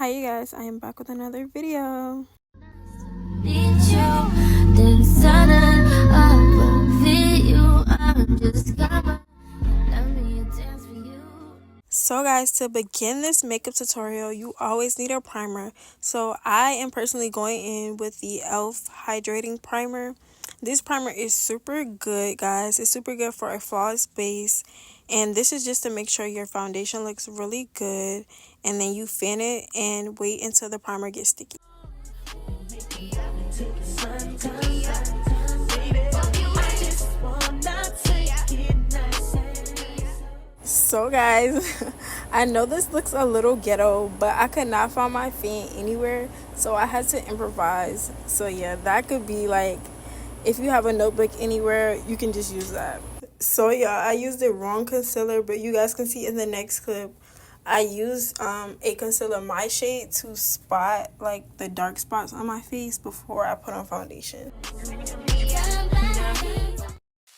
Hi you guys, I am back with another video. Need you, then sudden up you. I'm just gonna let me dance for you. So guys, to begin this makeup tutorial, you always need a primer. So I am personally going in with the e.l.f. hydrating primer. This primer is super good, guys. It's super good for a flawless base. And this is just to make sure your foundation looks really good. And then you fan it and wait until the primer gets sticky. So guys, I know this looks a little ghetto, but I could not find my fan anywhere, so I had to improvise. So yeah, that could be like, if you have a notebook anywhere, you can just use that. So yeah, I used the wrong concealer, but you guys can see in the next clip, I used a concealer my shade to spot like the dark spots on my face before I put on foundation.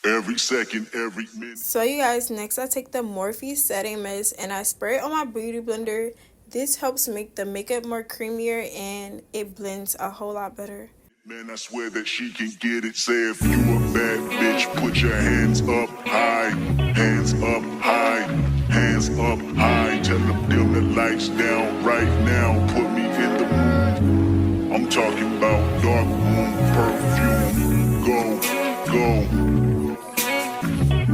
Every second, every minute. So you guys, next I take the Morphe setting mist and I spray it on my beauty blender. This helps make the makeup more creamier and it blends a whole lot better. Man, I swear that she can get it. Say if you a bad bitch, put your hands up high. Hands up high. Hands up high. Tell them dim the lights down right now. Put me in the mood. I'm talking about dark room perfume. Go.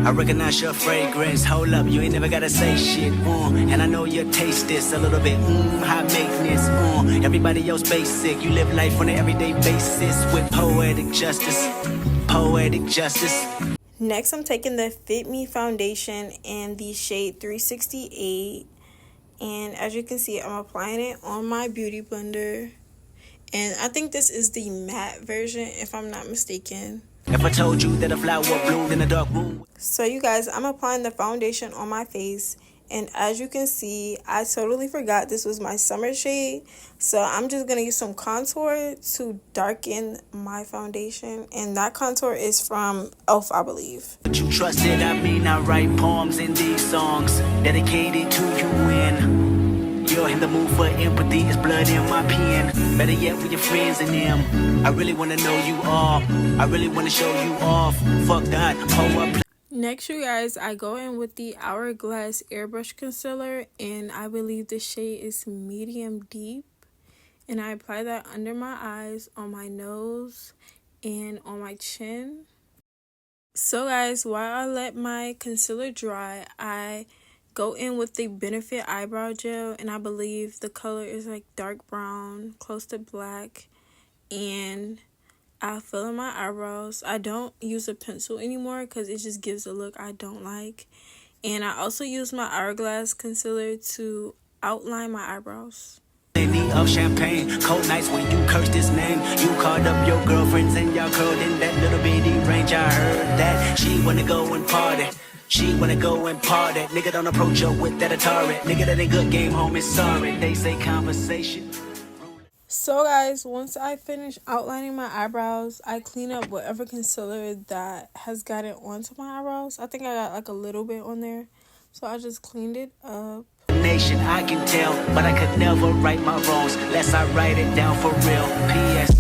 I recognize your fragrance. Hold up, you ain't never gotta say shit. And I know your taste is a little bit high maintenance. Everybody else basic. You live life on an everyday basis with poetic justice. Poetic justice. Next, I'm taking the Fit Me foundation in the shade 368. And as you can see, I'm applying it on my beauty blender. And I think this is the matte version, if I'm not mistaken. If I told you that a flower bloomed in a dark room. So you guys, I'm applying the foundation on my face. And as you can see, I totally forgot this was my summer shade. So I'm just going to use some contour to darken my foundation. And that contour is from e.l.f., I believe. But you trusted, I mean, I write poems in these songs dedicated to you when you're in the mood for empathy. It's blood in my pen. Better yet with your friends and them. I really want to know you all. I really want to show you off. Fuck that, pull up. Next, you guys, I go in with the Hourglass Airbrush Concealer, and I believe the shade is medium deep. And I apply that under my eyes, on my nose, and on my chin. So guys, while I let my concealer dry, I go in with the Benefit Eyebrow Gel, and I believe the color is like dark brown, close to black, and I fill in my eyebrows. I don't use a pencil anymore because it just gives a look I don't like. And I also use my Hourglass concealer to outline my eyebrows. Of champagne, cold nights when you cursed his name. You called up your girlfriends and y'all curled in that little bitty range. I heard that she wanna go and party. She wanna go and party. Nigga, don't approach her with that Atari. Nigga, that ain't good game, homie, sorry. They say conversation. So guys, once I finish outlining my eyebrows, I clean up whatever concealer that has gotten onto my eyebrows. I think I got like a little bit on there, so I just cleaned it up. Nation, I can tell, but I could never right my wrongs unless I write it down for real. P.S.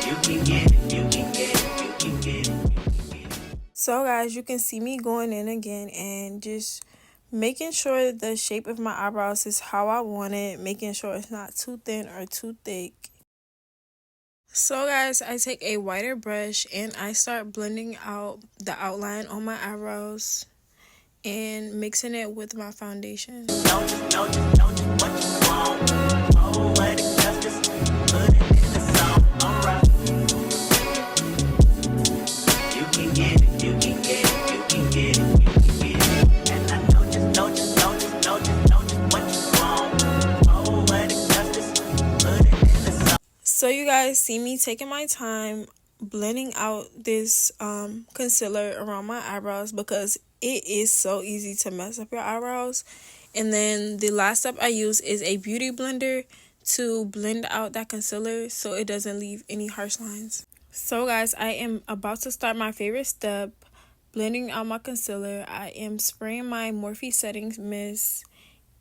You can get it, you can get it, you can get it. So guys, you can see me going in again and just making sure the shape of my eyebrows is how I want it, making sure it's not too thin or too thick. So guys, I take a whiter brush and I start blending out the outline on my eyebrows and mixing it with my foundation. So you guys see me taking my time blending out this concealer around my eyebrows because it is so easy to mess up your eyebrows. And then the last step I use is a beauty blender to blend out that concealer so it doesn't leave any harsh lines. So guys, I am about to start my favorite step, blending out my concealer. I am spraying my Morphe setting mist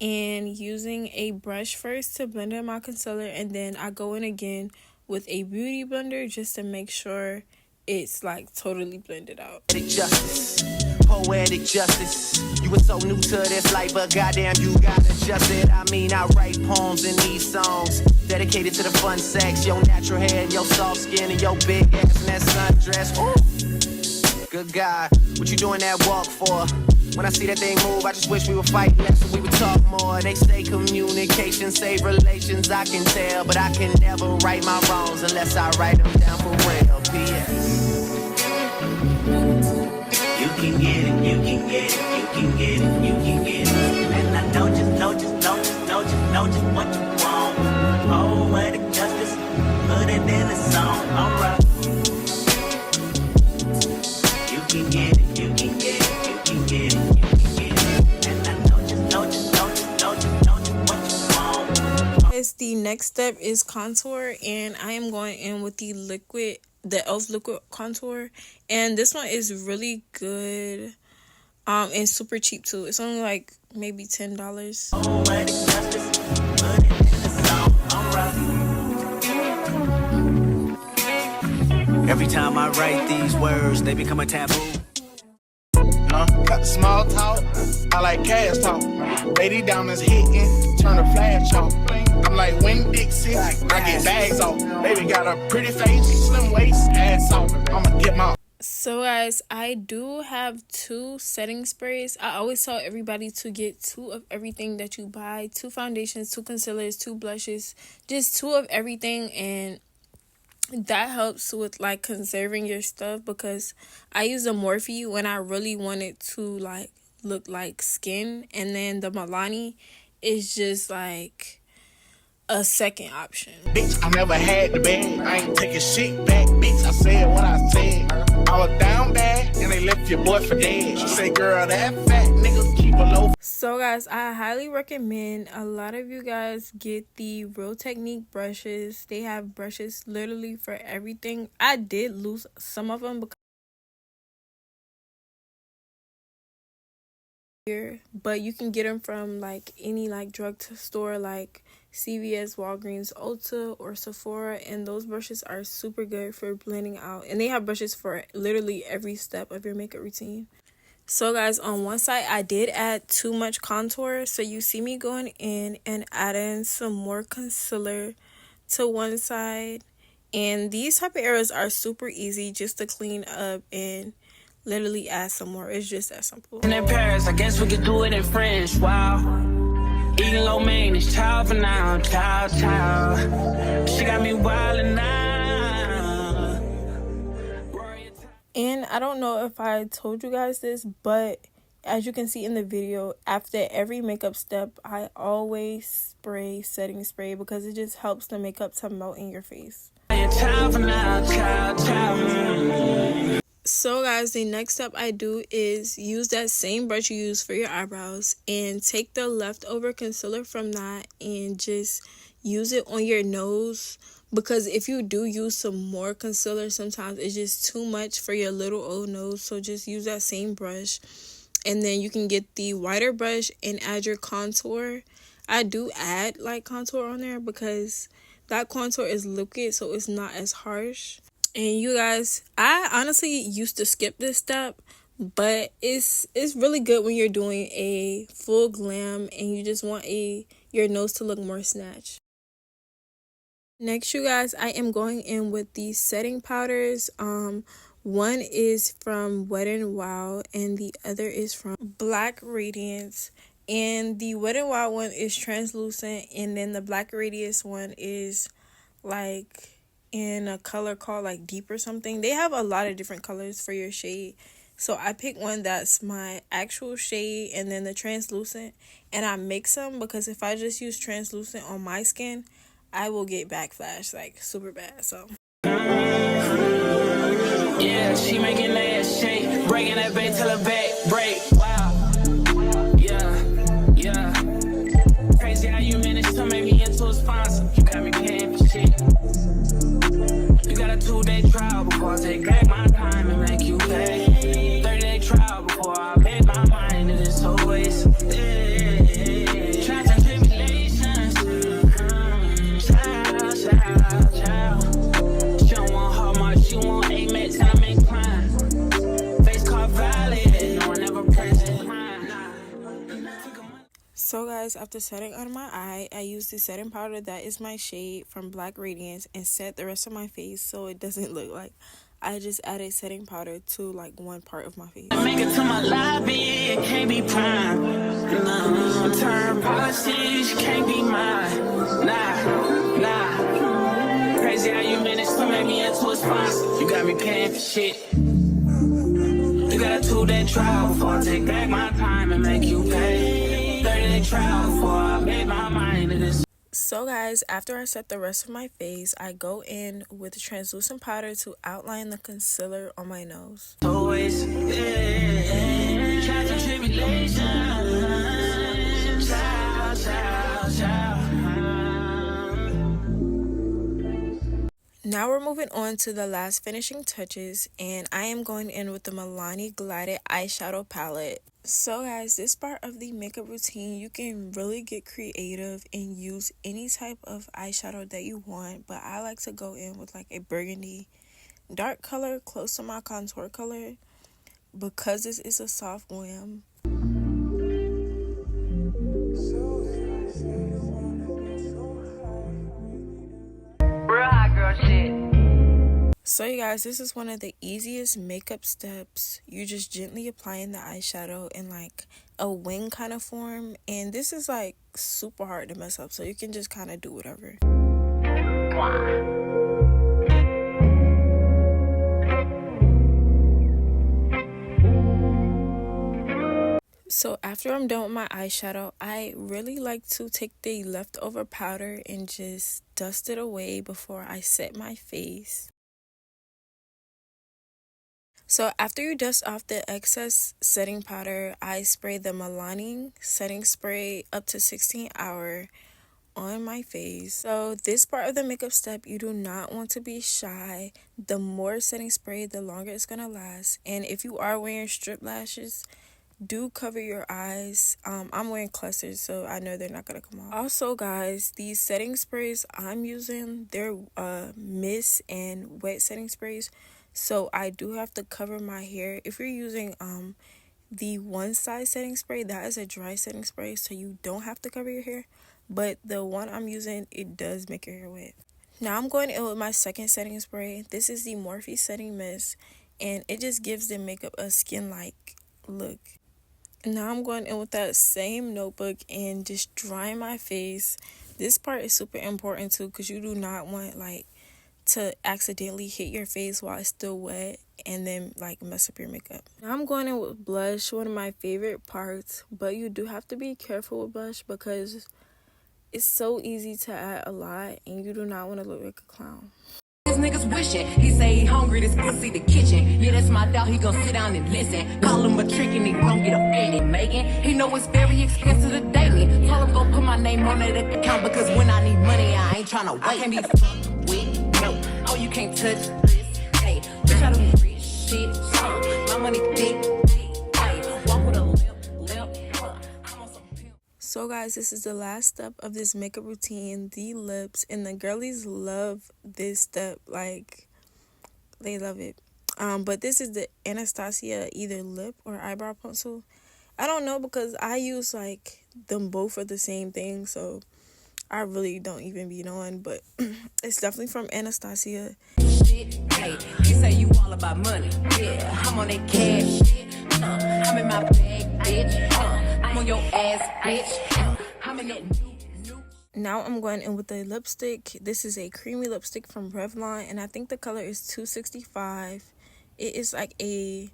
and using a brush first to blend in my concealer, and then I go in again with a beauty blender just to make sure it's like totally blended out. Poetic justice. You were so new to this life, but goddamn, you got adjusted. I mean, I write poems in these songs dedicated to the fun sex, your natural hair, and your soft skin, and your big ass and that sundress. Ooh, good God, what you doing that walk for? When I see that thing move, I just wish we would fight less and we would talk more. They say communication save relations, I can tell, but I can never right my wrongs unless I write them down for real. P.S. You can get it, you can get it, you can get it, you can get it. And I know just what you want. Oh, what a justice, put it in a song, alright. You can get it, you can get it, you can get it, you can get it. And I know just what you want. As the next step is contour, and I am going in with the e.l.f. liquid contour, and this one is really good and super cheap too. It's only like maybe $10. Every time I write these words, they become a taboo. Got the small talk, I like cash talk. Lady diamonds hitting, turn the flash off. I'm like Wing Dixie, I get bags off. Baby got a pretty face, slim waist, ass off. I'ma get my. So guys, I do have 2 setting sprays. I always tell everybody to get 2 of everything that you buy. 2 foundations, 2 concealers, 2 blushes, just 2 of everything, and that helps with like conserving your stuff, because I use the Morphe when I really want it to like look like skin, and then the Milani is just like a second option. Bitch, I never had the bag. I ain't taking shit back, bitch. I said what I said. I was down bad, and they left your boy for dead. She said, girl, that fat nigga keep a low. So guys, I highly recommend a lot of you guys get the Real Technique brushes. They have brushes literally for everything. I did lose some of them because but you can get them from like any like drug store like CVS, Walgreens, Ulta, or Sephora, and those brushes are super good for blending out, and they have brushes for literally every step of your makeup routine. So guys, on one side I did add too much contour, so you see me going in and adding some more concealer to one side, and these type of areas are super easy just to clean up and literally add some more. It's just that simple. In Paris, I guess we could do it in French. Wow. Eating low maintenance, child for now, child. She got me wildin' now. And I don't know if I told you guys this, but as you can see in the video, after every makeup step, I always spray setting spray because it just helps the makeup to melt in your face. Child for now, child. So guys, the next step I do is use that same brush you use for your eyebrows and take the leftover concealer from that and just use it on your nose, because if you do use some more concealer, sometimes it's just too much for your little old nose. So just use that same brush, and then you can get the whiter brush and add your contour. I do add like contour on there because that contour is liquid, so it's not as harsh. And you guys, I honestly used to skip this step, but it's really good when you're doing a full glam and you just want your nose to look more snatched. Next, you guys, I am going in with these setting powders. One is from Wet n Wild and the other is from Black Radiance. And the Wet n Wild one is translucent, and then the Black Radiance one is like in a color called like deep or something. They have a lot of different colors for your shade, so I picked one that's my actual shade and then the translucent, and I mix them because if I just use translucent on my skin, I will get backflash like super bad. So yeah, she making that shake, breaking that back till her back break. Wow. Yeah. Crazy how you managed to make me into a sponsor. You got me paying for shit. You got a 2-day trial before I take back my time and make you pay. 30-day trial before I make my mind to this always. Try guys, after setting under my eye, I used the setting powder that is my shade from Black Radiance and set the rest of my face so it doesn't look like I just added setting powder to like one part of my face. Make it to my lobby, it can't be prime. No, turn policies, can't be mine. Nah. Crazy how you managed to make me into a sponsor. You got me paying for shit. You got a 2-day trial before I take back my time and make you pay. 30-day trial before I made my mind to this. So guys, after I set the rest of my face, I go in with translucent powder to outline the concealer on my nose. Always, trials and tribulations, child. Now we're moving on to the last finishing touches, and I am going in with the Milani Glided Eyeshadow Palette. So guys, this part of the makeup routine, you can really get creative and use any type of eyeshadow that you want, but I like to go in with like a burgundy dark color close to my contour color because this is a soft glam. Real hot girl shit. So you guys, this is one of the easiest makeup steps. You just gently applying the eyeshadow in like a wing kind of form, and this is like super hard to mess up, so you can just kind of do whatever. So after I'm done with my eyeshadow, I really like to take the leftover powder and just dust it away before I set my face. So after you dust off the excess setting powder, I spray the Milani setting spray up to 16 hour on my face. So this part of the makeup step, you do not want to be shy. The more setting spray, the longer it's gonna last. And if you are wearing strip lashes, do cover your eyes. I'm wearing clusters, so I know they're not gonna come off. Also guys, these setting sprays I'm using, they're mist and wet setting sprays, so I do have to cover my hair. If you're using the one size setting spray, that is a dry setting spray, so you don't have to cover your hair, but the one I'm using, it does make your hair wet. Now I'm going in with my second setting spray. This is the Morphe setting mist, and it just gives the makeup a skin-like look. Now I'm going in with that same notebook and just drying my face. This part is super important too, because you do not want like to accidentally hit your face while it's still wet and then like mess up your makeup. Now I'm going in with blush, one of my favorite parts, but you do have to be careful with blush because it's so easy to add a lot and you do not want to look like a clown. These niggas wishing, he say he hungry, this pussy the kitchen. Yeah, that's my dog, he gon' sit down and listen. Call him a trick and he gon' get offended, Megan. He know it's very expensive to daily. Told him gon' put my name on that account because when I need money, I ain't tryna wait. I can't be fucked with, no. Oh, you can't touch this, hey. Bitch, I do rich shit, my money thick, hey. Walk with a lip, I'm on some pimp. So guys, this is the last step of this makeup routine, the lips, and the girlies love this step, like they love it. But this is the Anastasia either lip or eyebrow pencil. I don't know because I use like them both for the same thing, so I really don't even be knowing, but it's definitely from Anastasia. Shit, hey, he say you all about money, yeah, I'm on that cash shit, I'm in my bag, bitch, I'm on your ass, bitch, I'm in that new. Now I'm going in with a lipstick. This is a creamy lipstick from Revlon, and I think the color is 265. It is like a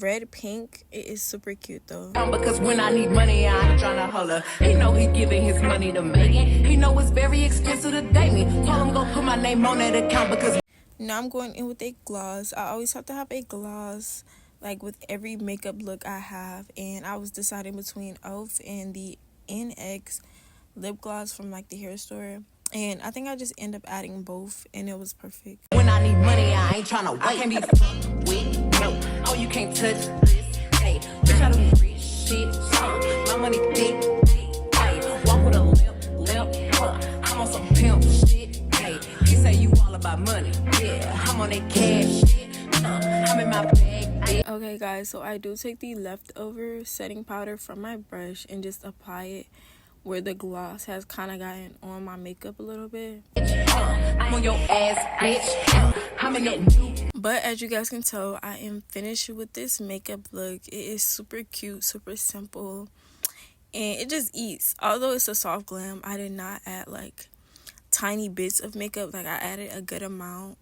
red pink. It is super cute though. Because when I need money, I ain't tryna holler. He know he giving his money to Megan. He know it's very expensive to date me. Told him go put my name on that account because. Now I'm going in with a gloss. I always have to have a gloss like with every makeup look I have, and I was deciding between e.l.f. and the NX lip gloss from like the hair store, and I think I just end up adding both and it was perfect. When I need money, I ain't tryna wait. I can't be fucked with, no. Oh, you can't touch this, hey. Bitch, I do rich shit, my money thick, hey. Walk with a lip, I'm on some pimp shit, hey. He say you all about money, yeah. I'm on that cash shit, I'm in my bag, bitch. Okay guys, so I do take the leftover setting powder from my brush and just apply it where the gloss has kind of gotten on my makeup a little bit. I'm on your ass, bitch. I'm in that. But as you guys can tell, I am finished with this makeup look. It is super cute, super simple, and it just eats. Although it's a soft glam, I did not add like tiny bits of makeup. Like, I added a good amount,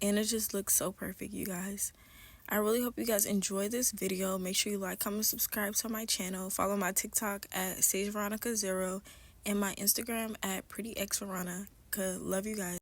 and it just looks so perfect, you guys. I really hope you guys enjoyed this video. Make sure you like, comment, subscribe to my channel. Follow my TikTok at SageVeronica0 and my Instagram at PrettyXVeronica. Love you guys.